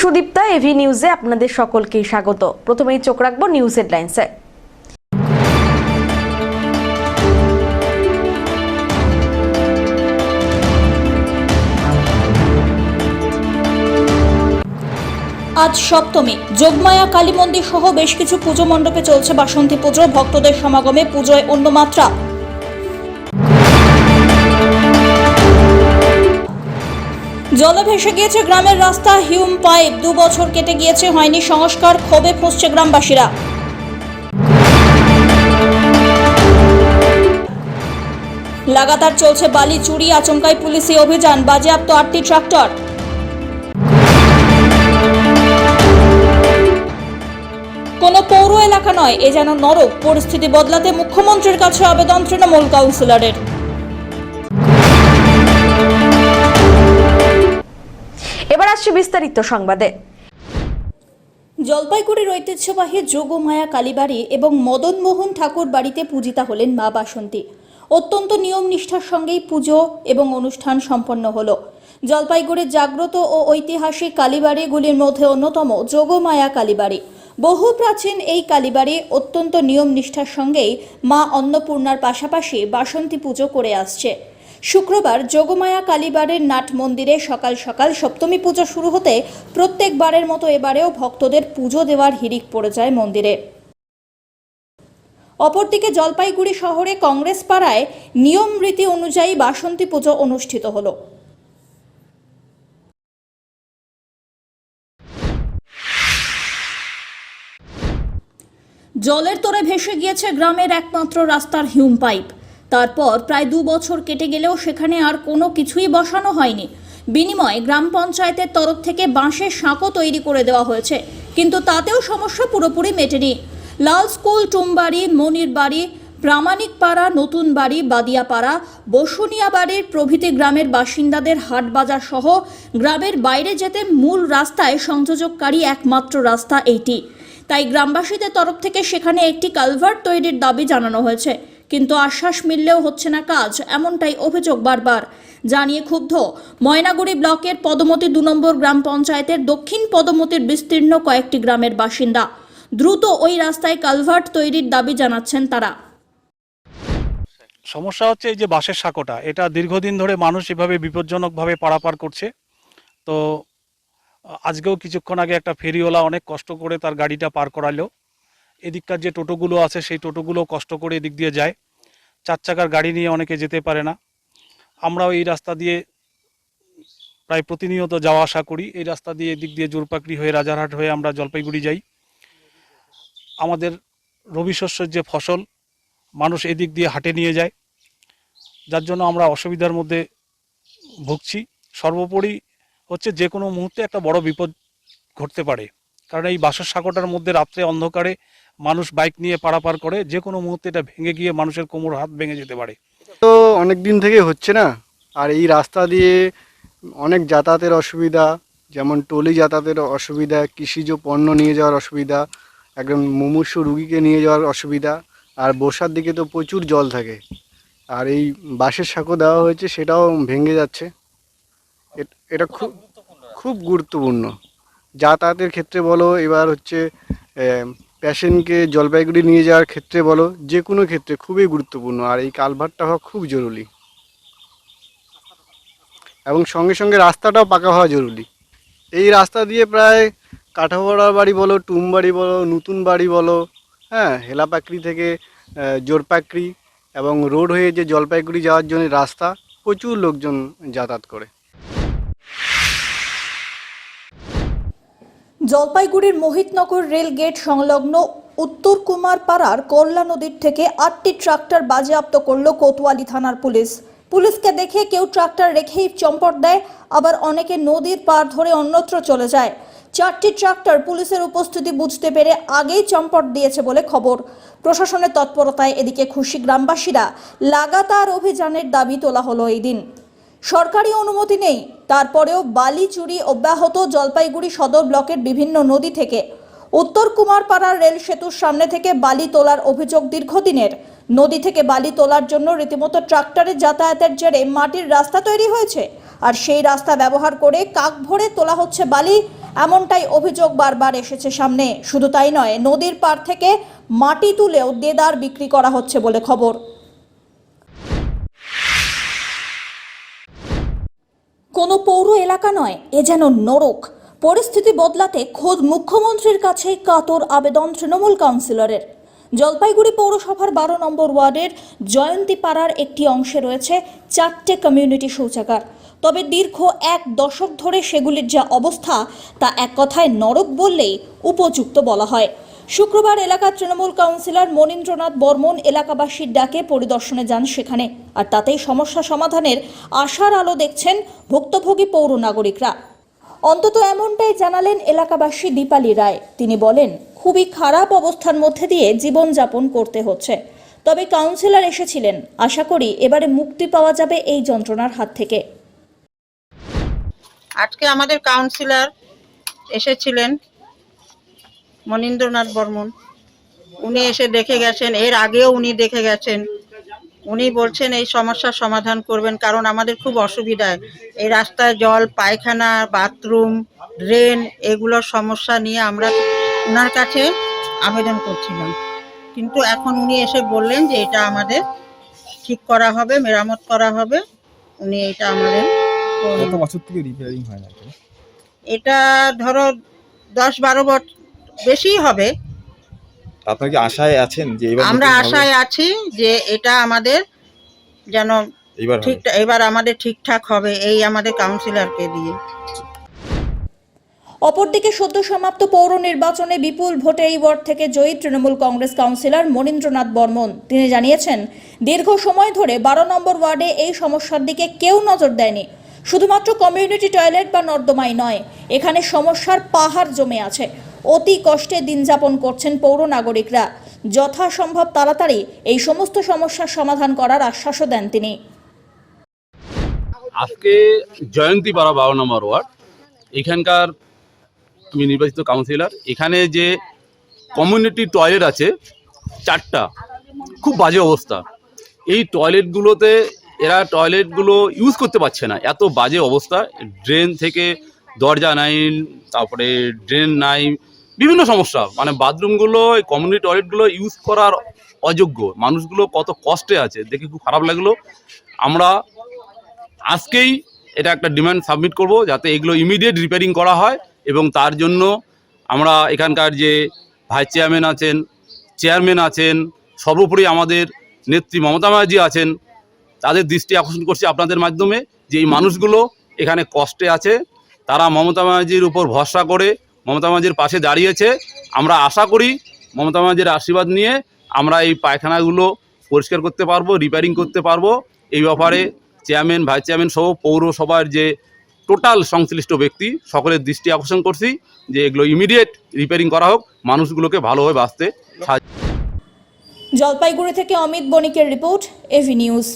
Sudipta, AV নিউজে আপনাদের সকলকে স্বাগত। প্রথমেই চোখ রাখবো নিউজ হেডলাইন্সে। আজ সপ্তমী, যোগমায়া কালী মন্দির সহ বেশ কিছু পুজো মণ্ডপে চলছে বাসন্তী পুজো। ভক্তদের সমাগমে পুজোয় অন্য মাত্রা। জলে ভেসে গিয়েছে গ্রামের রাস্তা, হিউম পাইপ। 2 বছর কেটে গিয়েছে, হয়নি সংস্কার, ক্ষোভে ফুঁসছে গ্রামবাসীরা। লাগাতার চলছে বালি চুরি, আচমকায় পুলিশি অভিযান, বাজেয়াপ্ত 8টি ট্রাক্টর। কোনো পৌর এলাকা নয়, এ যেন নরক। পরিস্থিতি বদলাতে মুখ্যমন্ত্রীর কাছে আবেদন তৃণমূল কাউন্সিলরের। এবার আসছে বিস্তারিত সংবাদে। জলপাইগুড়ির ঐতিহ্যবাহী যোগমায়া কালীবাড়ি এবং মদনমোহন ঠাকুর বাড়িতে পূজিতা হলেন মা বাসন্তী। অত্যন্ত নিয়ম নিষ্ঠার সঙ্গেই পুজো এবং অনুষ্ঠান সম্পন্ন হলো। জলপাইগুড়ির জাগ্রত ও ঐতিহাসিক কালীবাড়িগুলির মধ্যে অন্যতম যোগমায়া কালীবাড়ি। বহু প্রাচীন এই কালীবাড়ি অত্যন্ত নিয়ম নিষ্ঠার সঙ্গেই মা অন্নপূর্ণার পাশাপাশি বাসন্তী পুজো করে আসছে। শুক্রবার যোগমায়া কালীবাড়ির নাট মন্দিরে সকাল সকাল সপ্তমী পুজো শুরু হতে প্রত্যেকবারের মতো এবারেও ভক্তদের পুজো দেওয়ার হিড়িক পড়ে যায় মন্দিরে। অপরদিকে জলপাইগুড়ি শহরে কংগ্রেস পাড়ায় নিয়ম রীতি অনুযায়ী বাসন্তী পুজো অনুষ্ঠিত হলো। জলের তোড়ে ভেসে গিয়েছে গ্রামের একমাত্র রাস্তার হিউম পাইপ। তারপর প্রায় 2 বছর কেটে গেলেও সেখানে আর কোনো কিছুই বসানো হয়নি। বিনিময়ে গ্রাম পঞ্চায়েতের তরফ থেকে বাঁশের সাঁকো তৈরি করে দেওয়া হয়েছে, কিন্তু তাতেও সমস্যা পুরোপুরি মেটেনি। লাল স্কুল, টুমবাড়ি, মনির বাড়ি, প্রামাণিক পাড়া, নতুন বাড়ি, বাদিয়াপাড়া, বসুনিয়া বাড়ির প্রভৃতি গ্রামের বাসিন্দাদের হাট বাজার সহ গ্রামের বাইরে যেতে মূল রাস্তায় সংযোজককারী একমাত্র রাস্তা এইটি। তাই গ্রামবাসীদের তরফ থেকে সেখানে একটি কালভার্ট তৈরির দাবি জানানো হয়েছে, কিন্তু আশ্বাস মিললেও হচ্ছে না কাজ, এমনটাই অভিযোগ বারবার। জানিয়ে ক্ষুব্ধ ময়নাগুড়ি ব্লকের পদমতি 2 নম্বর গ্রাম পঞ্চায়েতের দক্ষিণ পদমতির বিস্তীর্ণ কয়েকটি গ্রামের বাসিন্দা। দ্রুত ওই রাস্তায় কালভার্ট তৈরির দাবি জানাচ্ছেন তারা। সমস্যা হচ্ছে এই যে বাঁশের সাঁকোটা, এটা দীর্ঘদিন ধরে মানুষ এভাবে বিপজ্জনকভাবে পারাপার করছে। তো আজকেও কিছুক্ষণ আগে একটা ফেরিওয়ালা অনেক কষ্ট করে তার গাড়িটা পার করালো। এদিককার যে টোটোগুলো আছে সেই টোটোগুলো কষ্ট করে এদিক দিয়ে যায়, 4 চাকার গাড়ি নিয়ে অনেকে যেতে পারে না। আমরাও এই রাস্তা দিয়ে প্রায় প্রতিনিয়ত যাওয়া আসা করি। এই রাস্তা দিয়ে এদিক দিয়ে জোরপাকড়ি হয়ে রাজারহাট হয়ে আমরা জলপাইগুড়ি যাই। আমাদের রবি শস্যের যে ফসল মানুষ এদিক দিয়ে হাটে নিয়ে যায়, যার জন্য আমরা অসুবিধার মধ্যে ভুগছি। সর্বোপরি হচ্ছে যে কোনো মুহূর্তে একটা বড় বিপদ ঘটতে পারে, কারণ এই বাঁশের সাঁকোটার মধ্যে রাত্রে অন্ধকারে মানুষ বাইক নিয়ে পারাপার করে, যে কোনো মুহূর্তে এটা ভেঙে গিয়ে মানুষের কোমর হাত ভেঙে যেতে পারে। তো অনেক দিন থেকে হচ্ছে না, আর এই রাস্তা দিয়ে অনেক যাতায়াতের অসুবিধা, যেমন টলি যাতায়াতের অসুবিধা, কৃষিজ পণ্য নিয়ে যাওয়ার অসুবিধা, একদম মুমূর্ষ রুগীকে নিয়ে যাওয়ার অসুবিধা। আর বর্ষার দিকে তো প্রচুর জল থাকে, আর এই বাঁশের সাঁকো দেওয়া হয়েছে সেটাও ভেঙে যাচ্ছে। এটা খুব খুব গুরুত্বপূর্ণ যাতায়াতের ক্ষেত্রে বলো, এবার হচ্ছে পেশেন্টকে জলপাইগুড়ি নিয়ে যাওয়ার ক্ষেত্রে বলো, যে কোনো ক্ষেত্রে খুবই গুরুত্বপূর্ণ। আর এই কালভার্টটা হওয়া খুব জরুরি, এবং সঙ্গে সঙ্গে রাস্তাটাও পাকা হওয়া জরুরি। এই রাস্তা দিয়ে প্রায় কাঠাপাড়া বাড়ি বলো, টুমবাড়ি বলো, নতুন বাড়ি বলো, হ্যাঁ, হেলাপাকড়ি থেকে জোরপাকড়ি এবং রোড হয়ে যে জলপাইগুড়ি যাওয়ার জন্য রাস্তা, প্রচুর লোকজন যাতায়াত করে। জলপাইগুড়ির মোহিতনগর রেল গেট সংলগ্ন উত্তর কুমার পাড়ার করলা নদীর থেকে 8টি ট্রাক্টর বাজেয়াপ্ত করল কোতোয়ালি থানার পুলিশ। পুলিশকে দেখে কেউ ট্রাক্টর রেখেই চম্পট দেয়, আবার অনেকে নদীর পার ধরে অন্যত্র চলে যায়। 4টি ট্রাক্টর পুলিশের উপস্থিতি বুঝতে পেরে আগেই চম্পট দিয়েছে বলে খবর। প্রশাসনের তৎপরতায় এদিকে খুশি গ্রামবাসীরা। লাগাতার অভিযানের দাবি তোলা হলো এই দিন। সরকারি অনুমতি নেই, তারপরেও বালি চুরি অব্যাহত জলপাইগুড়ি সদর ব্লকের বিভিন্ন নদী থেকে। উত্তর কুমারপাড়ার রেল সেতুর সামনে থেকে বালি তোলার অভিযোগ দীর্ঘদিনের। নদী থেকে বালি তোলার জন্য রীতিমতো ট্রাক্টরের যাতায়াতের জেরে মাটির রাস্তা তৈরি হয়েছে, আর সেই রাস্তা ব্যবহার করে কাক ভরে তোলা হচ্ছে বালি। এমনটাই অভিযোগ বারবার এসেছে সামনে। শুধু তাই নয়, নদীর পাড় থেকে মাটি তুলেও দেদার বিক্রি করা হচ্ছে বলে খবর। কোনো পৌর এলাকা নয়, এ যেন নরক। পরিস্থিতি বদলাতে খোদ মুখ্যমন্ত্রীর কাছেই কাতর আবেদন তৃণমূল কাউন্সিলরের। জলপাইগুড়ি পৌরসভার 12 নম্বর ওয়ার্ডের জয়ন্তী পাড়ার একটি অংশে রয়েছে 4টে কমিউনিটি শৌচাগার। তবে দীর্ঘ 1 দশক ধরে সেগুলির যা অবস্থা তা এক কথায় নরক বললেই উপযুক্ত বলা হয়। শুক্রবার এলাকার তৃণমূল কাউন্সিলর মনীন্দ্রনাথ বর্মন এলাকাবাসীর ডাকে পরিদর্শনে যান সেখানে, আর তাতেই সমস্যা সমাধানের আশার আলো দেখছেন ভুক্তভোগী পৌর নাগরিকরা। অন্তত এমনটাই জানালেন এলাকাবাসী দীপালি রায়। তিনি বলেন, খুবই খারাপ অবস্থার মধ্যে দিয়ে জীবনযাপন করতে হচ্ছে। তবে কাউন্সিলর এসেছিলেন, আশা করি এবারে মুক্তি পাওয়া যাবে এই যন্ত্রণার হাত থেকে। আজকে আমাদের কাউন্সিলর এসেছিলেন মনীন্দ্রনাথ বর্মন। উনি এসে দেখে গেছেন, এর আগেও উনি দেখে গেছেন। উনি বলছেন এই সমস্যার সমাধান করবেন, কারণ আমাদের খুব অসুবিধায় এই রাস্তায় জল, পায়খানা, বাথরুম, ড্রেন এগুলোর সমস্যা নিয়ে আমরা ওনার কাছে আবেদন করছিলাম। কিন্তু এখন উনি এসে বললেন যে এটা আমাদের ঠিক করা হবে, মেরামত করা হবে। উনি এটা আমাদের কত বছর থেকে রিপেয়ারিং হয় না? এটা ধরো 10-12 বছর বেশি হবে। আপনারা কি আশায় আছেন যে এবার আমরা আশায় আছি যে এটা আমাদের যেন ঠিক এবার আমাদের ঠিকঠাক হবে, এই আমাদের কাউন্সিলরকে দিয়ে। অপরদিকে সদ্য সমাপ্ত পৌর নির্বাচনে বিপুল ভোটে এই ওয়ার্ড থেকে জয়ী তৃণমূল কংগ্রেস কাউন্সিলর মনীন্দ্রনাথ বর্মন। তিনি জানিয়েছেন, দীর্ঘ সময় ধরে 12 নম্বর ওয়ার্ডে এই সমস্যার দিকে কেউ নজর দেয়নি। শুধুমাত্র কমিউনিটি টয়লেট বা নর্দমাই নয়, এখানে সমস্যার পাহাড় জমে আছে। অতি কষ্টে দিন যাপন করছেন পৌর নাগরিকরা। যথাসম্ভব তাড়াতাড়ি এই সমস্ত সমস্যার সমাধান করার আশ্বাসও দেন তিনি। আজকে জয়ন্তী পাড়া 12 নম্বর ওয়ার্ড, এখানকার আমি নির্বাচিত কাউন্সিলর। এখানে যে কমিউনিটি টয়লেট আছে 4টা, খুব বাজে অবস্থা। এই টয়লেটগুলোতে এরা টয়লেটগুলো ইউজ করতে পারছে না, এত বাজে অবস্থা। ড্রেন থেকে দরজা নাই, তারপরে ড্রেন নাই, বিভিন্ন সমস্যা। মানে বাথরুমগুলো, এই কমিউনিটি টয়লেটগুলো ইউজ করার অযোগ্য। মানুষগুলো কত কষ্টে আছে, দেখে খুব খারাপ লাগলো। আমরা আজকেই এটা একটা ডিমান্ড সাবমিট করব, যাতে এগুলো ইমিডিয়েট রিপেয়ারিং করা হয়। এবং তার জন্য আমরা এখানকার যে ভাইস চেয়ারম্যান আছেন, চেয়ারম্যান আছেন, সর্বোপরি আমাদের নেত্রী মমতা ব্যানার্জি আছেন, তাদের দৃষ্টি আকর্ষণ করছি আপনাদের মাধ্যমে যে এই মানুষগুলো এখানে কষ্টে আছে। তারা মমতা ব্যানার্জির উপর ভরসা করে মমতা ব্যানার্জির পাশে দাঁড়িয়েছে। আমরা আশা করি মমতা ব্যানার্জির আশীর্বাদ নিয়ে আমরা এই পায়খানাগুলো পরিষ্কার করতে পারবো, রিপেয়ারিং করতে পারবো। এই ব্যাপারে চেয়ারম্যান, ভাইস চেয়ারম্যান সহ পৌরসভার যে টোটাল সংশ্লিষ্ট ব্যক্তি সকলের দৃষ্টি আকর্ষণ করছি যে এগুলো ইমিডিয়েট রিপেয়ারিং করা হোক, মানুষগুলোকে ভালোভাবে বাঁচতে সাহায্য। জলপাইগুড়ি থেকে অমিত বণিকের রিপোর্ট, এভি নিউজ।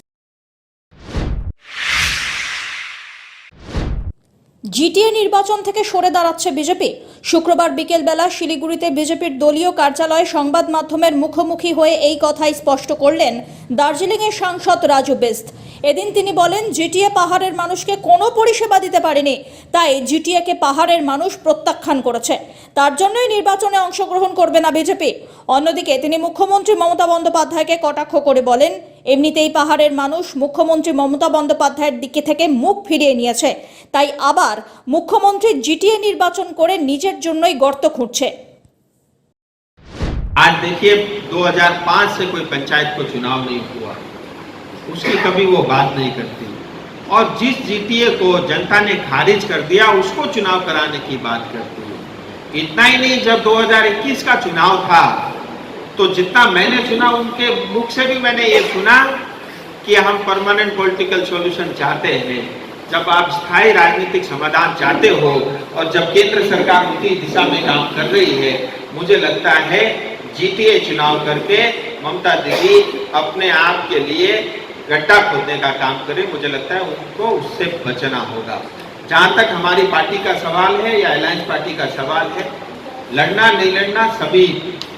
জিটিএ নির্বাচন থেকে সরে দাঁড়াচ্ছে বিজেপি। শুক্রবার বিকেলবেলা শিলিগুড়িতে বিজেপির দলীয় কার্যালয়ে সংবাদ মাধ্যমের মুখোমুখি হয়ে এই কথাই স্পষ্ট করলেন দার্জিলিংয়ের সাংসদ রাজু বিস্ত। এদিন তিনি বলেন, জিটিএ পাহাড়ের মানুষকে কোনো পরিষেবা দিতে পারেনি, তাই জিটিএকে পাহাড়ের মানুষ প্রত্যাখ্যান করেছে। তার জন্যই নির্বাচনে অংশগ্রহণ করবে না বিজেপি। অন্যদিকে তিনি মুখ্যমন্ত্রী মমতা বন্দ্যোপাধ্যায়কে কটাক্ষ করে বলেন, এমনিতেই পাহাড়ের মানুষ মুখ্যমন্ত্রী মমতা বন্দ্যোপাধ্যায়ের দিকে থেকে মুখ ফিরিয়ে নিয়েছে, তাই আবার মুখ্যমন্ত্রী জিটিএ নির্বাচন করে নিজের জন্যই গর্ত খুঁড়ছে। आज देखिए 2005 से कोई पंचायत को चुनाव नहीं हुआ, उसकी कभी वो बात नहीं करती। और जिस जीटीए को जनता ने खारिज कर दिया उसको चुनाव कराने की बात करती है। इतना ही नहीं, जब 2021 का चुनाव था तो जितना मैंने सुना उनके मुख से भी मैंने ये सुना कि हम परमानेंट पॉलिटिकल सॉल्यूशन चाहते हैं। जब आप स्थायी राजनीतिक समाधान चाहते हो और जब केंद्र सरकार उसी दिशा में काम कर रही है, मुझे लगता है जीटीए चुनाव करके ममता दीदी अपने आप के लिए गड्ढा खोदने का काम करें। मुझे लगता है उनको उससे बचना होगा। जहाँ तक हमारी पार्टी का सवाल है या अलायंस पार्टी का सवाल है, लड़ना नहीं लड़ना सभी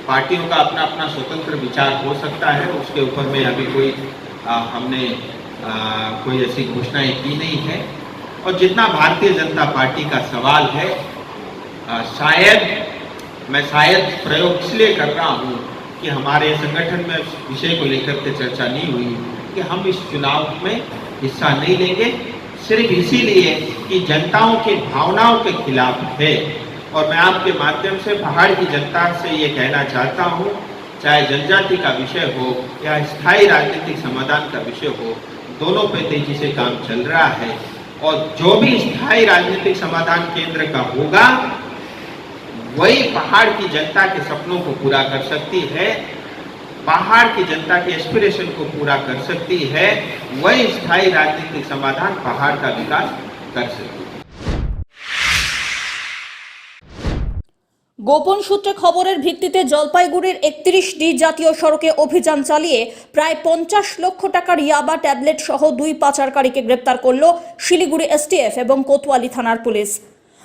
पार्टियों का अपना अपना स्वतंत्र विचार हो सकता है। उसके ऊपर में अभी कोई हमने कोई ऐसी घोषणाएं की नहीं है। और जितना भारतीय जनता पार्टी का सवाल है, शायद प्रयोग इसलिए कर रहा हूँ कि हमारे संगठन में इस विषय को लेकर के चर्चा नहीं हुई कि हम इस चुनाव में हिस्सा नहीं लेंगे, सिर्फ इसीलिए कि जनताओं की भावनाओं के खिलाफ है। और मैं आपके माध्यम से पहाड़ की जनता से ये कहना चाहता हूँ, चाहे जनजाति का विषय हो या स्थायी राजनीतिक समाधान का विषय हो, दोनों पे तेजी से काम चल रहा है। और जो भी स्थायी राजनीतिक समाधान केंद्र का होगा वही पहाड़ की जनता के सपनों को पूरा कर सकती है, पहाड़ की जनता के एस्पिरेशन को पूरा कर सकती है, वही स्थायी राजनीतिक समाधान पहाड़ का विकास कर सकती है। গোপন সূত্রে খবরের ভিত্তিতে জলপাইগুড়ির 31D জাতীয় সড়কে অভিযান চালিয়ে প্রায় 50 লক্ষ টাকার ইয়াবা ট্যাবলেট সহ 2 পাচারকারীকে গ্রেপ্তার করল শিলিগুড়ি এসটিএফ এবং কোতোয়ালি থানার পুলিশ।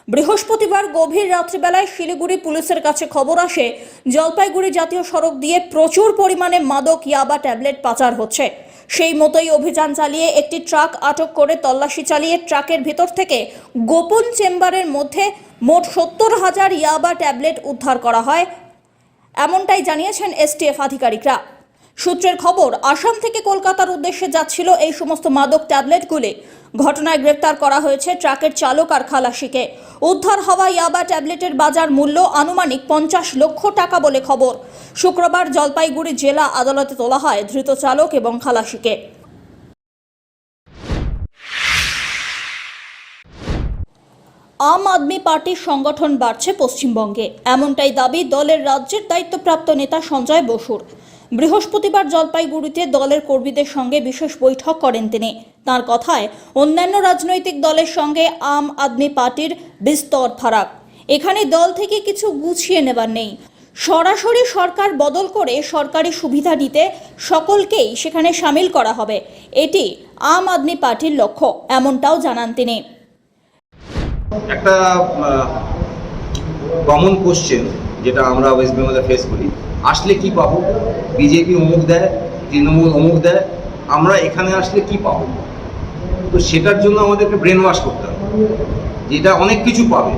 বৃহস্পতিবার গভীর রাত্রিবেলায় শিলিগুড়ি পুলিশের কাছে খবর আসে জলপাইগুড়ি জাতীয় সড়ক দিয়ে প্রচুর পরিমাণে মাদক ইয়াবা ট্যাবলেট পাচার হচ্ছে। সেই মতোই অভিযান চালিয়ে একটি ট্রাক আটক করে তল্লাশি চালিয়ে ট্রাকের ভিতর থেকে গোপন চেম্বারের মধ্যে মোট 70,000 ইয়াবা ট্যাবলেট উদ্ধার করা হয়, এমনটাই জানিয়েছেন এসটিএফ আধিকারিকরা। সূত্রের খবর, আসাম থেকে কলকাতার উদ্দেশ্যে যাচ্ছিল এই সমস্ত মাদক ট্যাবলেটগুলি। ঘটনায় গ্রেপ্তার করা হয়েছে ট্রাকের চালক আর খালাসিকে। উদ্ধার হওয়া ইয়াবা ট্যাবলেটের বাজার মূল্য আনুমানিক 50 লক্ষ টাকা বলে খবর। শুক্রবার জলপাইগুড়ি জেলা আদালতে তোলা হয় ধৃত চালক এবং খালাসিকে। আম আদমি পার্টির সংগঠন বাড়ছে পশ্চিমবঙ্গে, এমনটাই দাবি দলের রাজ্যের দায়িত্বপ্রাপ্ত নেতা সঞ্জয় বসুর। বৃহস্পতিবার জলপাইগুড়িতে দলের কর্মীদের সঙ্গে বিশেষ বৈঠক করেন তিনি। তার কথায়, অন্যান্য রাজনৈতিক দলের সঙ্গে আম আদমি পার্টির বিস্তর ফারাক। এখানে দল থেকে কিছু গুছিয়ে নেবার নেই, সরাসরি সরকার বদল করে সরকারি সুবিধা নিতে সকলকেই সেখানে সামিল করা হবে। এটি আম আদমি পার্টির লক্ষ্য, এমনটাও জানান তিনি। একটা কমন কোশ্চেন যেটা আমরা ওয়েস্ট বেঙ্গলে ফেস করি, আসলে কি পাবো? বিজেপি অমুক দেয়, তৃণমূল অমুক দেয়, আমরা এখানে আসলে কি পাবো? তো সেটার জন্য আমাদেরকে ব্রেন ওয়াশ করতে হবে, যেটা অনেক কিছু পাবে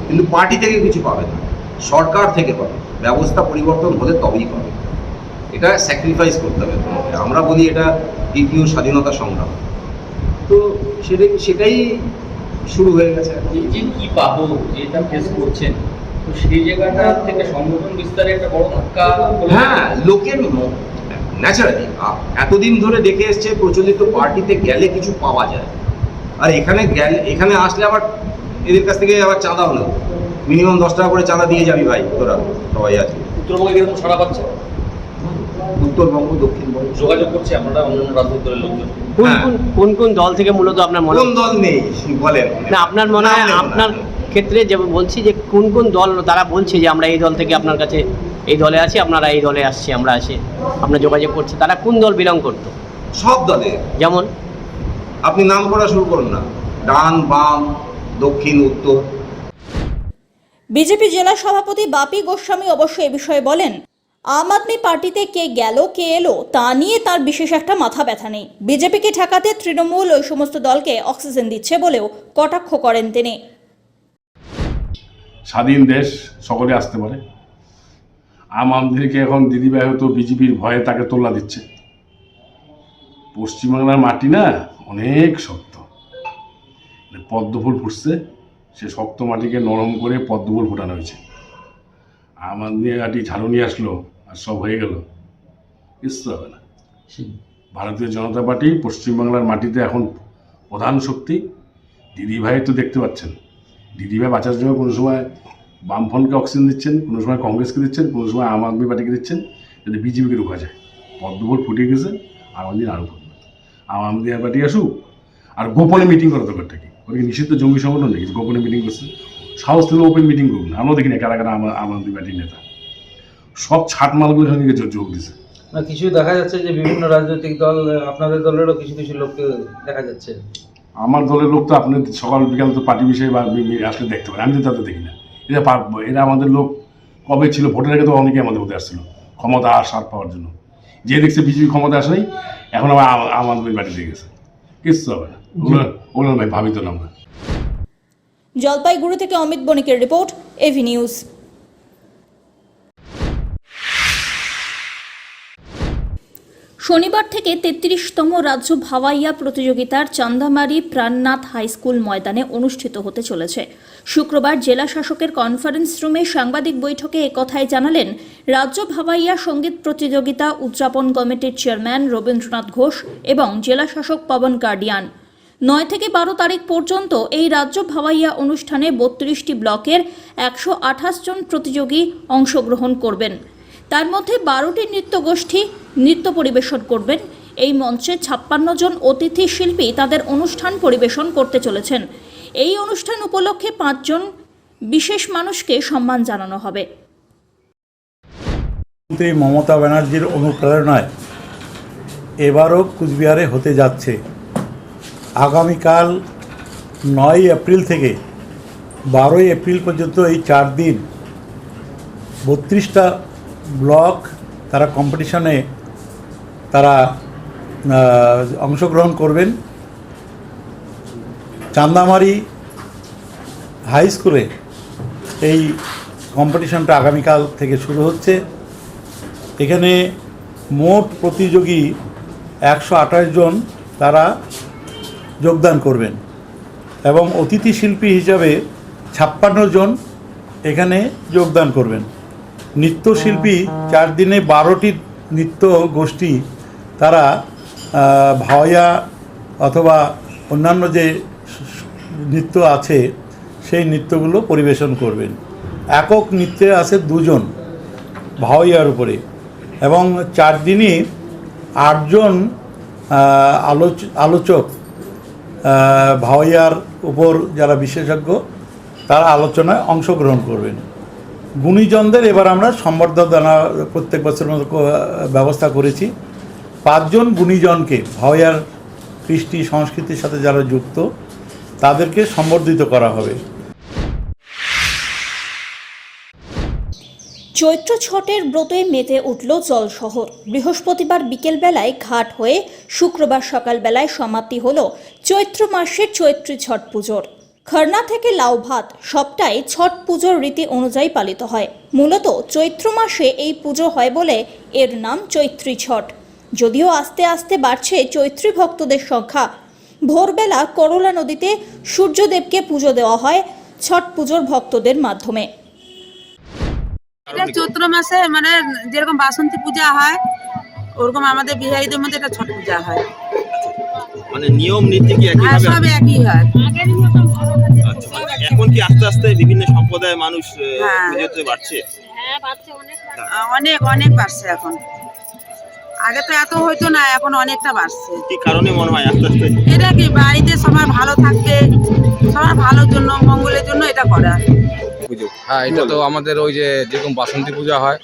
কিন্তু পার্টি থেকে কিছু পাবে না, সরকার থেকে পাবে। ব্যবস্থা পরিবর্তন হলে তবেই পাবে। এটা স্যাক্রিফাইস করতে হবে তোমাকে। আমরা বলি এটা দ্বিতীয় স্বাধীনতা সংগ্রাম। তো সেটাই শুরু হয়ে গেছে। যে কি পাবো যেটা ফেস করছেন, তো সেই জায়গাটা থেকে সংগঠন বিস্তারে একটা বড় ধাক্কা। হ্যাঁ, লোকের ন্যাচারালি এতদিন ধরে দেখে এসছে প্রচলিত পার্টিতে গেলে কিছু পাওয়া যায়, আর এখানে আসলে আবার এদের কাছ থেকে আবার চাঁদা হলো, মিনিমাম 10 টাকা করে চাঁদা দিয়ে যাবি ভাই, তোরা সবাই আছে। উত্তরবঙ্গে কিন্তু সারা পাচ্ছে, উত্তরবঙ্গ দক্ষিণবঙ্গ যোগাযোগ করছে আমরা অন্যান্য রাজনৈতিক দলের লোকজন। কোন কোন দল থেকে মূলত আপনার মনে কোন দল নেই বলেন না, আপনার মনে হয় আপনার ক্ষেত্রে যে বলছি যে কোন কোন দল তারা বলছে যে আমরা এই দল থেকে আপনার কাছে এই দলে আছি, আপনারা এই দলে আসছি, আমরা আসি, আপনার যোগাযোগ করছে, তারা কোন দল বিলং করতো? সব দলে। যেমন আপনি নাম করা শুরু করুন না, ডান বাম দক্ষিণ উত্তর। বিজেপি জেলা সভাপতি বাপি গোস্বামী অবশ্য এ বিষয়ে বলেন, আম আদমি পার্টিতে কে গেল কে এলো তা নিয়ে তার বিশেষ একটা মাথা ব্যথা নেই। বিজেপিকে ঠেকাতে তৃণমূল ওই সমস্ত দলকে অক্সিজেন দিচ্ছে বলেও কটাক্ষ করেন তিনি। স্বাধীন দেশ, সকলে আসতে পারে। আম আদমিকে এখন দিদিভাই হয়তো বিজেপির ভয়ে তাকে তোল্লা দিচ্ছে। পশ্চিমবাংলার মাটি না অনেক শক্ত, পদ্মফুল ফুটছে, সে শক্ত মাটিকে নরম করে পদ্মফুল ফোটানো হয়েছে। আম আদমি মাটি ঝাড়ু নিয়ে আসলো আর সব হয়ে গেল, কিচ্ছু হবে না। ভারতীয় জনতা পার্টি পশ্চিমবাংলার মাটিতে এখন প্রধান শক্তি। দিদিভাই তো দেখতে পাচ্ছেন, দিদিভাই বাঁচার জন্য কোনো সময় বামফ্রন্টকে অক্সিজেন দিচ্ছেন, কোনো সময় কংগ্রেসকে দিচ্ছেন, কোনো সময় আম আদমি পার্টিকে দিচ্ছেন, যাতে বিজেপিকে রোকা যায়। পদ্মফুল ফুটিয়ে গেছে, আগামী দিন আরও ফুটবে। আম আদমি পার্টি আসুক, আর গোপনে মিটিং করা দরকারটা কি? ওদেরকে নিষিদ্ধ জঙ্গি সংগঠন নেই, গোপনে মিটিং করছে। সাহস থেকে ওপেন মিটিং করুন। আমরা দেখিনি কারা কারা আম আদমি পার্টির নেতা, সব ছাট মালগুলো সঙ্গে যোগ দিছে। না, কিছু দেখা যাচ্ছে যে বিভিন্ন রাজনৈতিক দল, আপনাদের দলেরও কিছু কিছু লোককে দেখা যাচ্ছে। আমার দলের লোক তো আপনি সকাল বিকাল তো পার্টি বিষয়ে বা আসলে দেখতে পারেন, আমি তো তাদের দেখি না। এরা আমাদের লোক কবে ছিল, ভোটের আগে তো অনেকেই আমাদের মধ্যে আসছিল ক্ষমতা আর সার পাওয়ার জন্য। যে দেখছে বিজেপি ক্ষমতা আসে নাই, এখন আবার আম আদমি পার্টি দিয়ে গেছে, কিচ্ছু হবে না। ওগুলো ভাই ভাবিত না আমরা। জলপাইগুড়ি থেকে অমিত বণিকের রিপোর্ট, এভি নিউজ। শনিবার থেকে 33তম রাজ্য ভাওয়াইয়া প্রতিযোগিতার চান্দামারি প্রাণনাথ হাই স্কুল ময়দানে অনুষ্ঠিত হতে চলেছে। শুক্রবার জেলা শাসকের কনফারেন্স রুমে সাংবাদিক বৈঠকে একথাই জানালেন রাজ্য ভাওয়াইয়া সঙ্গীত প্রতিযোগিতা উদযাপন কমিটির চেয়ারম্যান রবীন্দ্রনাথ ঘোষ এবং জেলা শাসক পবন কার্ডিয়ান। 9 থেকে 12 তারিখ পর্যন্ত এই রাজ্য ভাওয়াইয়া অনুষ্ঠানে 32টি ব্লকের 128 জন প্রতিযোগী অংশগ্রহণ করবেন। তার মধ্যে 12টি নৃত্যগোষ্ঠী নৃত্য পরিবেশন করবেন। এই মঞ্চে 56 জন অতিথি শিল্পী তাদের অনুষ্ঠান পরিবেশন করতে চলেছেন। এই অনুষ্ঠান উপলক্ষে 5 জন বিশেষ মানুষকে সম্মান জানানো হবে। মুখ্যমন্ত্রী মমতা ব্যানার্জির অনুপ্রেরণায় এবারও কুচবিহারে হতে যাচ্ছে। আগামীকাল 9 এপ্রিল থেকে 12 এপ্রিল পর্যন্ত এই 4 দিন 32টা ব্লক তারা কম্পিটিশনে তারা অংশগ্রহণ করবেন। চান্দামারি হাই স্কুলে এই কম্পিটিশনটা আগামীকাল থেকে শুরু হচ্ছে। এখানে মোট প্রতিযোগী 128 জন তারা যোগদান করবেন এবং অতিথি শিল্পী হিসাবে 56 জন এখানে যোগদান করবেন। নৃত্যশিল্পী 4 দিনে 12টি নৃত্য গোষ্ঠী তারা ভাওয়াইয়া অথবা অন্যান্য যে নৃত্য আছে সেই নৃত্যগুলো পরিবেশন করবেন। একক নৃত্যে আছে 2 জন ভাওয়াইয়ার উপরে এবং 4 দিনই 8 জন আলোচক ভাওয়াইয়ার উপর যারা বিশেষজ্ঞ তারা আলোচনায় অংশগ্রহণ করবেন। গুণীজনদের এবার আমরা সম্বর্ধনা প্রত্যেক বছরের মতো ব্যবস্থা করেছি। 5 জন গুণীজনকে ভাওয়াইয়ার কৃষ্টি সংস্কৃতির সাথে যারা যুক্ত তাদেরকে সম্বর্ধিত করা হবে। চৈত্র ছটের ব্রতে মেতে উঠল জল শহর। বৃহস্পতিবার বিকেলবেলায় ঘাট হয়ে শুক্রবার সকালবেলায় সমাপ্তি হল চৈত্র মাসের চৈত্রী ছট পুজোর। খরনা থেকে লাউ ভাত সবটাই ছট পুজোর রীতি অনুযায়ী পালিত হয়। মূলত চৈত্র মাসে এই পুজো হয় বলে এর নাম চৈত্রী ছট। যদিও আস্তে আস্তে বাড়ছে চৈত্রী ভক্তদের সংখ্যা। ভোরবেলা করলা নদীতে সূর্যদেবকে পুজো দেওয়া হয় ছট পুজোর ভক্তদের মাধ্যমে। এটা চৈত্র মাসে মানে যেরকম বাসন্তী পূজা হয় ওরকম আমাদের বিহারীদের মধ্যে এটা ছট পূজা হয়। মানে নিয়ম নীতি কি একই হ্যাঁ, সব একই হয়। এখন কি আস্তে আস্তে বিভিন্ন সম্প্রদায়ের মানুষ পুজোতে বাড়ছে? অনেক অনেক বাড়ছে এখন। আগে তো এত হইতো না, এখন অনেকটা বাড়ছে। কি কারণে মনে হয় আস্তে আস্তে? এটা কি বাড়িতে সবার ভালো থাকবে, সবার ভালোর জন্য মঙ্গলের জন্য এটা করা। হ্যাঁ, এটা তো আমাদের ওই যে যেরকম বাসন্তী পূজা হয়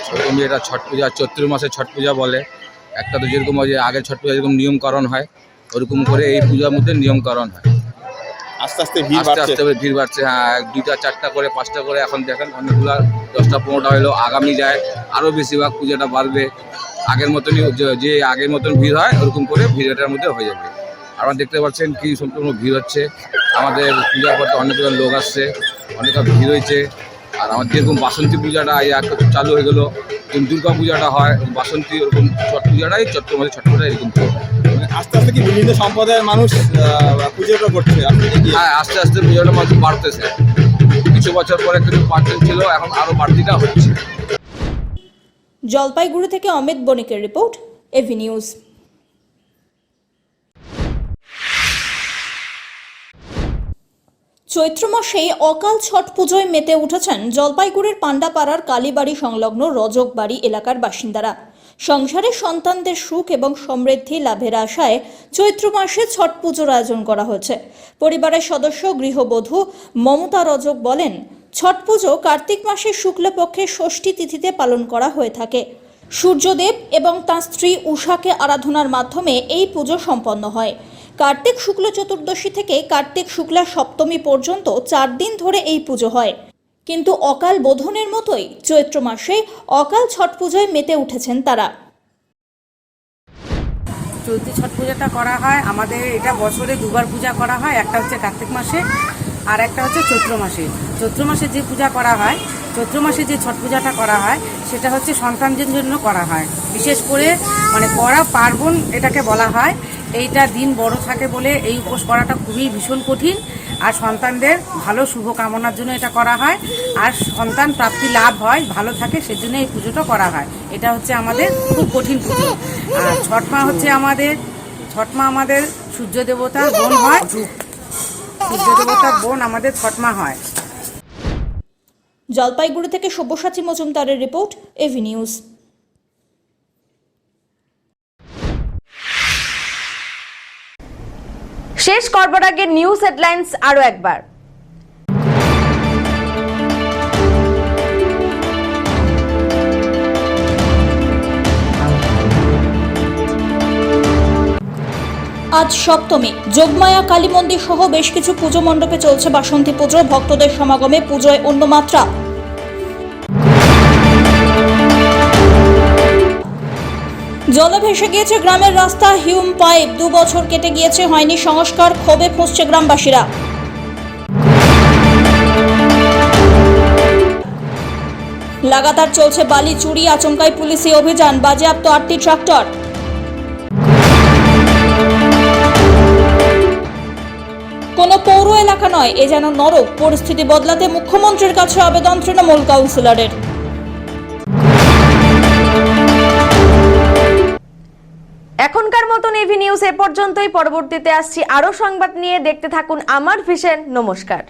সেরকমই এটা ছট পূজা, চৈত্র মাসে ছট পূজা বলে। একটা তো যেরকম ওই যে আগের ছট পূজা যেরকম নিয়মকরণ হয় ওরকম করে এই পূজার মধ্যে নিয়মকরণ হয়। আস্তে আস্তে আস্তে আস্তে ভিড় বাড়ছে। হ্যাঁ, 2টা 4টা করে 5টা করে এখন দেখেন অনেকগুলা 10টা 15টা হলো। আগামী যায় আরও বেশিরভাগ পূজাটা বাড়বে। আগের মতনই যে আগের মতন ভিড় হয় ওরকম করে ভিড়টার মধ্যে হয়ে যাবে। আপনারা দেখতে পাচ্ছেন কি সম্পূর্ণ ভিড় হচ্ছে। আমাদের পূজা করতে অনেকগুলো লোক আসছে, অনেকটা ভিড় হয়েছে। আর আমাদের যেরকম বাসন্তী পূজাটা চালু হয়ে গেলো, দুর্গা পূজাটা হয় বাসন্তী, ওরকম ছট পূজাটাই চৈত্র মাসে ছট পূজা এরকম। আস্তে আস্তে কি বিভিন্ন সম্প্রদায়ের মানুষ পুজোটা করছে? হ্যাঁ, আস্তে আস্তে পুজোটা মানুষ বাড়তেছে। কিছু বছর পরে কিন্তু 5 জন ছিল, এখন আরও বাড়তিটা হচ্ছে। জলপাইগুড়ি থেকে অমিত বণিকের রিপোর্ট, এভি নিউজ। চৈত্র মাসেই অকাল ছট পুজোয় মেতে উঠেছেন জলপাইগুড়ির পান্ডাপাড়ার কালীবাড়ি সংলগ্ন রজকবাড়ি এলাকার বাসিন্দারা। সংসারে সন্তানদের সুখ এবং সমৃদ্ধি লাভের আশায় চৈত্র মাসে ছট পুজোর আয়োজন করা হয়েছে। পরিবারের সদস্য গৃহবধূ মমতা রজক বলেন, ছট পুজো কার্তিক মাসের শুক্লপক্ষের ষষ্ঠী তিথিতে পালন করা হয়ে থাকে। সূর্যদেব এবং তাঁর স্ত্রী উষাকে আরাধনার মাধ্যমে এই পুজো সম্পন্ন হয়। কার্তিক শুক্ল চতুর্দশী থেকে কার্তিক শুক্লা সপ্তমী পর্যন্ত 4 দিন ধরে এই পুজো হয়। কিন্তু অকাল বোধনের মতোই চৈত্র মাসে অকাল ছট পুজোয় মেতে উঠেছেন তারা। চৈত্রী ছট পূজাটা করা হয় আমাদের, এটা বছরে 2বার পূজা করা হয়। একটা হচ্ছে কার্তিক মাসে আর একটা হচ্ছে চৈত্র মাসে। চৈত্র মাসে যে পূজা করা হয়, চৈত্র মাসে যে ছট পূজাটা করা হয় সেটা হচ্ছে সন্তানদের জন্য করা হয়। বিশেষ করে মানে করা পার্বণ এটাকে বলা হয়। এইটা দিন বড় থাকে বলে এই উপোস করাটা খুবই ভীষণ কঠিন। আর সন্তানদের ভালো শুভ কামনার জন্য এটা করা হয়। আর সন্তান প্রাপ্তি লাভ হয়, ভালো থাকে, সেজন্য এই পুজোটা করা হয়। এটা হচ্ছে আমাদের খুব কঠিন পুজো। আর ছট মা হচ্ছে আমাদের সূর্য দেবতার বোন হয়। সূর্য দেবতার বোন আমাদের ছট মা হয়। জলপাইগুড়ি থেকে সব্যসাচী মজুমদারের রিপোর্ট, এভি নিউজ। শেষ করবার আগে নিউজ হেডলাইন্স আরো একবার। আজ সপ্তমী, যোগমায়া কালী মন্দির সহ বেশ কিছু পুজো মণ্ডপে চলছে বাসন্তী পুজো। ভক্তদের সমাগমে পুজোয় অন্য মাত্রা। জলে ভেসে গিয়েছে গ্রামের রাস্তা, হিউম পাইপ। 2 বছর কেটে গিয়েছে, হয়নি সংস্কার, ক্ষোভে ফুঁসছে গ্রামবাসীরা। লাগাতার চলছে বালি চুরি, আচমকায় পুলিশি অভিযান, বাজেয়াপ্ত 8টি ট্রাক্টর। কোনো পৌর এলাকা নয়, এ যেন নরক। পরিস্থিতি বদলাতে মুখ্যমন্ত্রীর কাছে আবেদন তৃণমূল কাউন্সিলরের। এখনকার মতন এভি নিউজ এ পর্যন্তই। পরবর্তীতে আসছি আরো সংবাদ নিয়ে। দেখতে থাকুন আমার ভিশন। নমস্কার।